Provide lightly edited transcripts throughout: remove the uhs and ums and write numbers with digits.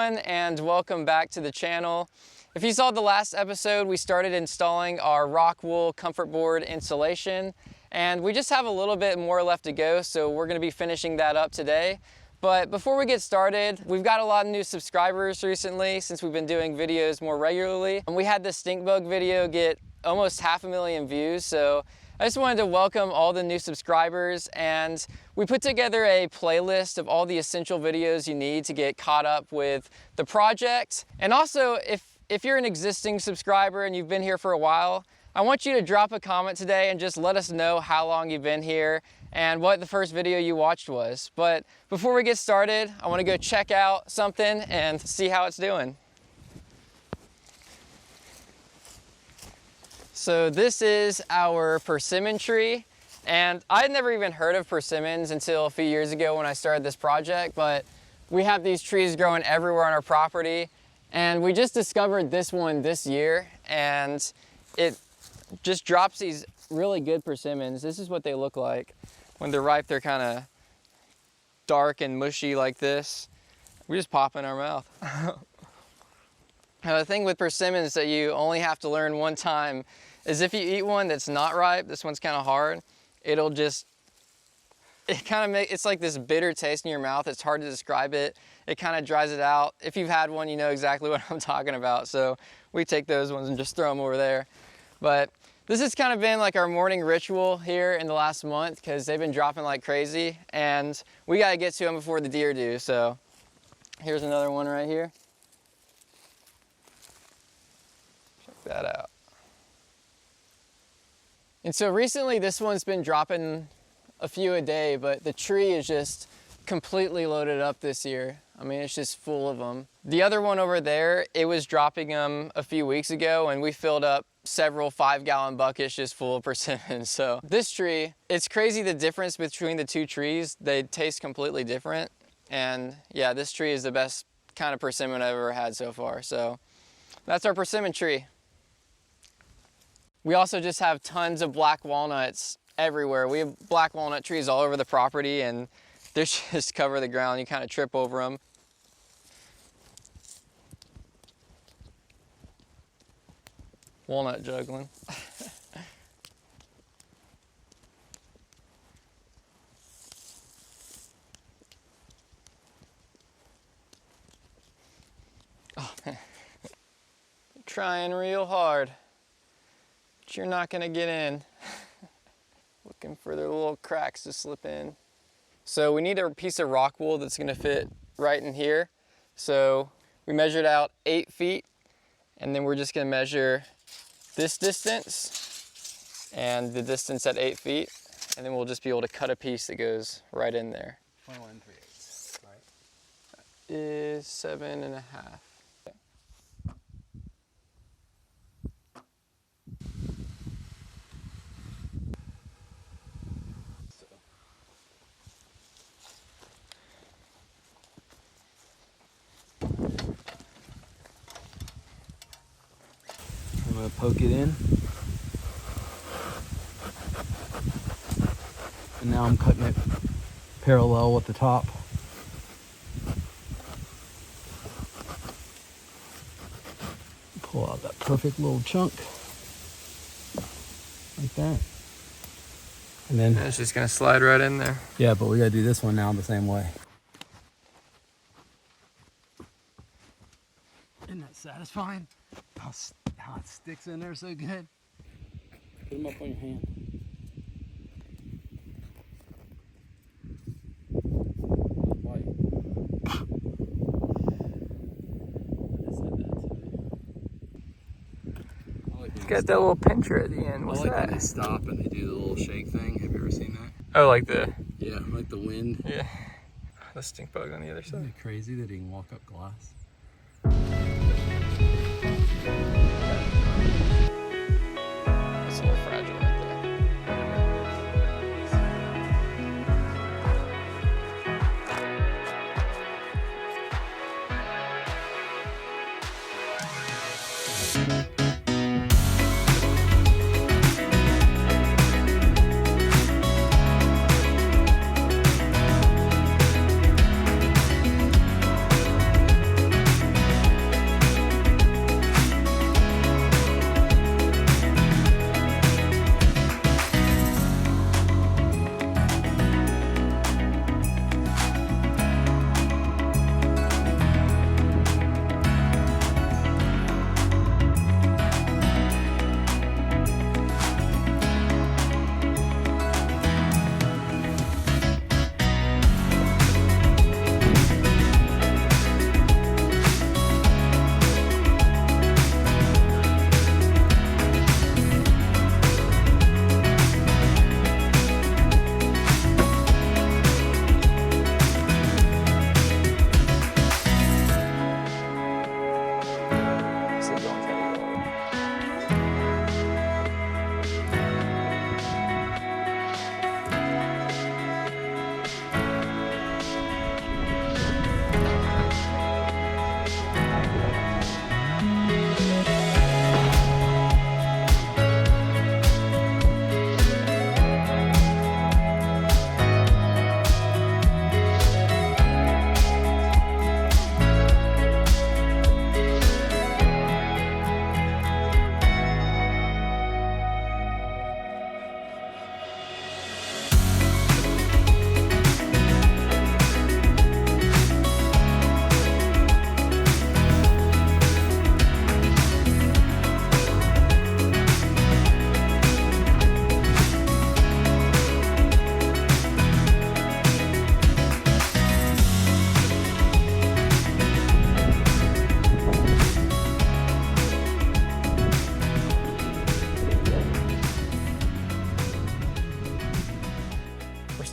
everyone, and welcome back to the channel. If you saw the last episode, we started installing our Rockwool Comfortboard insulation, and we just have a little bit more left to go, so we're going to be finishing that up today. But before we get started, we've got a lot of new subscribers recently since we've been doing videos more regularly. And we had the stink bug video get almost 500,000 views, so I just wanted to welcome all the new subscribers, and we put together a playlist of all the essential videos you need to get caught up with the project. And also, if you're an existing subscriber and you've been here for a while, I want you to drop a comment today and just let us know how long you've been here and what the first video you watched was. But before we get started, I want to go check out something and see how it's doing. So this is our persimmon tree, and I had never even heard of persimmons until a few years ago when I started this project, but we have these trees growing everywhere on our property, and we just discovered this one this year, and it just drops these really good persimmons. This is what they look like. When they're ripe, they're kind of dark and mushy like this. We just pop in our mouth. Now, the thing with persimmons that you only have to learn one time is if you eat one that's not ripe, this one's kind of hard, it's like this bitter taste in your mouth. It's hard to describe it. It kind of dries it out. If you've had one, you know exactly what I'm talking about. So we take those ones and just throw them over there. But this has kind of been like our morning ritual here in the last month because they've been dropping like crazy, and we got to get to them before the deer do. So here's another one right here. Check that out. And so recently this one's been dropping a few a day, but the tree is just completely loaded up this year. I mean, it's just full of them. The other one over there, it was dropping them a few weeks ago, and we filled up several 5-gallon buckets just full of persimmons. So this tree, it's crazy the difference between the two trees. They taste completely different. And yeah, this tree is the best kind of persimmon I've ever had so far. So that's our persimmon tree. We also just have tons of black walnuts everywhere. We have black walnut trees all over the property, and they just cover the ground. You kind of trip over them. Walnut juggling. Oh man, trying real hard, but you're not gonna get in. Looking for their little cracks to slip in. So we need a piece of rock wool that's gonna fit right in here. So we measured out 8 feet, and then we're just gonna measure this distance and the distance at 8 feet, and then we'll just be able to cut a piece that goes right in there. 21 3/8, right? That is 7.5. I'm going to poke it in. And now I'm cutting it parallel with the top. Pull out that perfect little chunk. Like that. And then it's just gonna slide right in there. Yeah, but we gotta do this one now the same way. Isn't that satisfying? How it sticks in there so good. Put them up on your hand. It's got that little pincher at the end. What's that? When they stop and they do the little shake thing. Have you ever seen that? Oh, like the... Yeah, like the wind. Yeah. The stink bug on the other side. Isn't it crazy that he can walk up glass? It's a little fragile right there.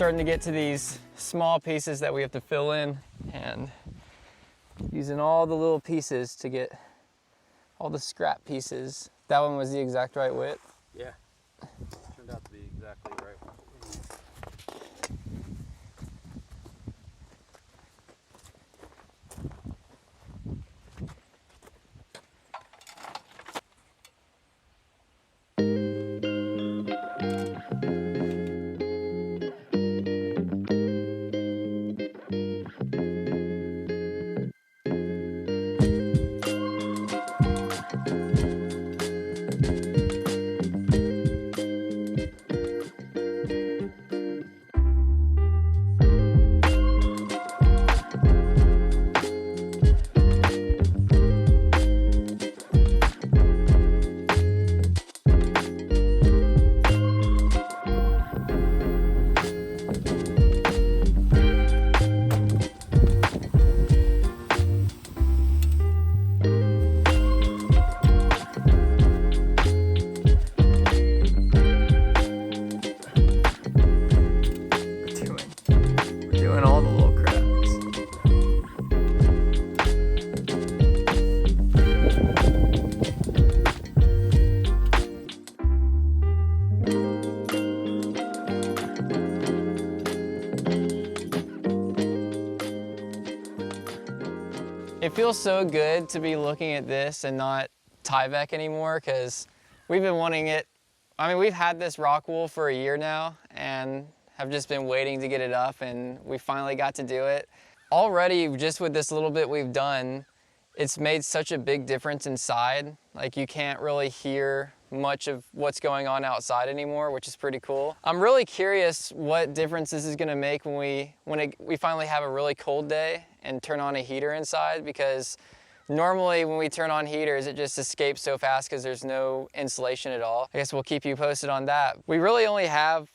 starting to get to these small pieces that we have to fill in, and using all the little pieces to get all the scrap pieces. That one was the exact right width. Yeah, turned out to be exactly right. Doing all the little cracks. It feels so good to be looking at this and not Tyvek anymore, because we've been wanting it. I mean, we've had this Rockwool for a year now and have just been waiting to get it up, and we finally got to do it. Already, just with this little bit we've done, it's made such a big difference inside. Like, you can't really hear much of what's going on outside anymore, which is pretty cool. I'm really curious what difference this is gonna make when we finally have a really cold day and turn on a heater inside, because normally when we turn on heaters, it just escapes so fast because there's no insulation at all. I guess we'll keep you posted on that. We really only have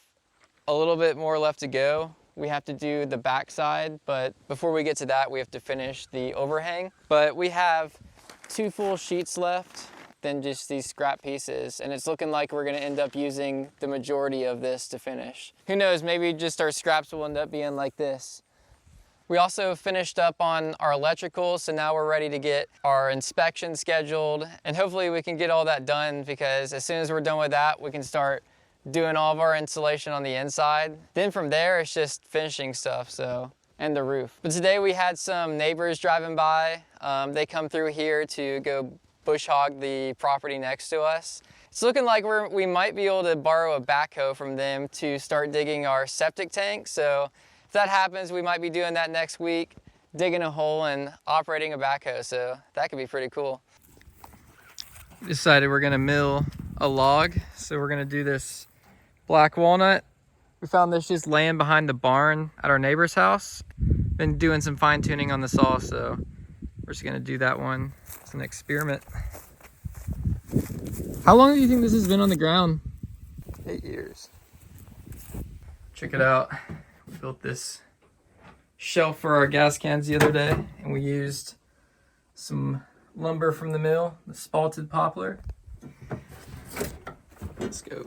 a little bit more left to go. We have to do the back side, but before we get to that, we have to finish the overhang. But we have 2 full sheets left, then just these scrap pieces, and it's looking like we're gonna end up using the majority of this to finish. Who knows, maybe just our scraps will end up being like this. We also finished up on our electrical, so now we're ready to get our inspection scheduled, and hopefully we can get all that done, because as soon as we're done with that, we can start doing all of our insulation on the inside. Then from there, it's just finishing stuff, and the roof. But today we had some neighbors driving by. They come through here to go bush hog the property next to us. It's looking like we might be able to borrow a backhoe from them to start digging our septic tank. So if that happens, we might be doing that next week, digging a hole and operating a backhoe. So that could be pretty cool. Decided we're gonna mill a log. So we're gonna do this black walnut. We found this just laying behind the barn at our neighbor's house. Been doing some fine tuning on the saw, so we're just gonna do that one. It's an experiment. How long do you think this has been on the ground? 8 years. Check it out. We built this shelf for our gas cans the other day, and we used some lumber from the mill, the spalted poplar. Let's go.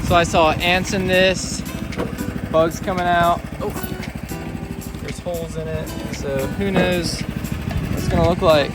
So I saw ants in this, bugs coming out. Oh, there's holes in it. So who knows what it's gonna look like.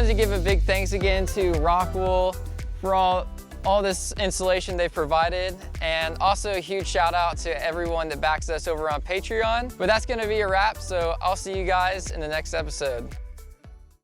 wanted to give a big thanks again to Rockwool for all this insulation they've provided, and also a huge shout out to everyone that backs us over on Patreon. But that's gonna be a wrap, so I'll see you guys in the next episode.